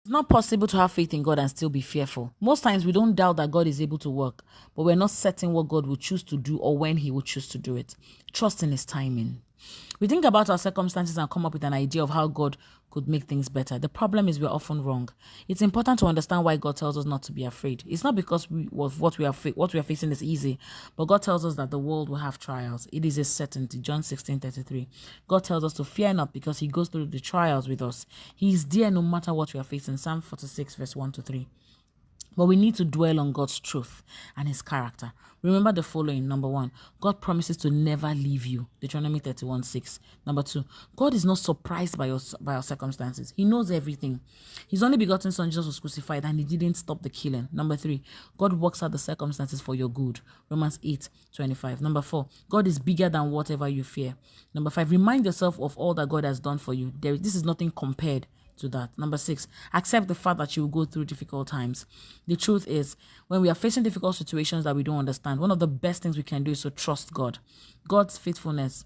It's not possible to have faith in God and still be fearful. Most times we don't doubt that God is able to work, but we're not certain what God will choose to do or when he will choose to do it. Trust in his timing. We think about our circumstances and come up with an idea of how God could make things better. The problem is we're often wrong. It's important to understand why God tells us not to be afraid. It's not because what we are facing is easy, but God tells us that the world will have trials. It is a certainty. John 16:33. God tells us to fear not because he goes through the trials with us. He is there no matter what we are facing. Psalm 46 verse 1-3. But we need to dwell on God's truth and his character. Remember the following. Number 1, God promises to never leave you. Deuteronomy 31:6. Number 2, God is not surprised by your circumstances. He knows everything. His only begotten son Jesus was crucified and he didn't stop the killing. Number 3, God works out the circumstances for your good. Romans 8:25. Number 4, God is bigger than whatever you fear. Number 5, remind yourself of all that God has done for you. This is nothing compared to that. Number 6, accept the fact that you will go through difficult times. The truth is, when we are facing difficult situations that we don't understand, one of the best things we can do is to trust God. God's faithfulness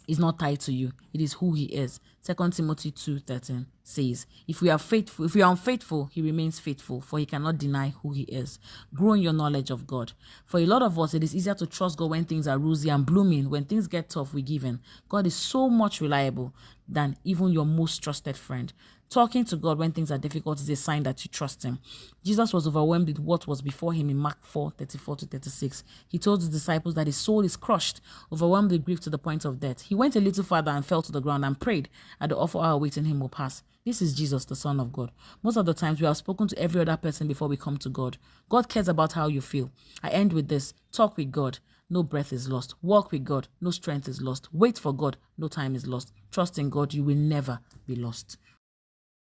is not tied to you. It is who he is. 2 Timothy 2:13 says, if we are unfaithful, he remains faithful, for he cannot deny who he is. Grow in your knowledge of God. For a lot of us, it is easier to trust God when things are rosy and blooming. When things get tough, we give in. God is so much reliable than even your most trusted friend. Talking to God when things are difficult is a sign that you trust him. Jesus was overwhelmed with what was before him in Mark 4:34-36. He told his disciples that his soul is crushed, overwhelmed with grief to the point of death. He went a little further and fell to the ground and prayed that the awful hour awaiting him will pass. This is Jesus, the Son of God. Most of the times we have spoken to every other person before we come to God. God cares about how you feel. I end with this. Talk with God. No breath is lost. Walk with God. No strength is lost. Wait for God. No time is lost. Trust in God. You will never be lost.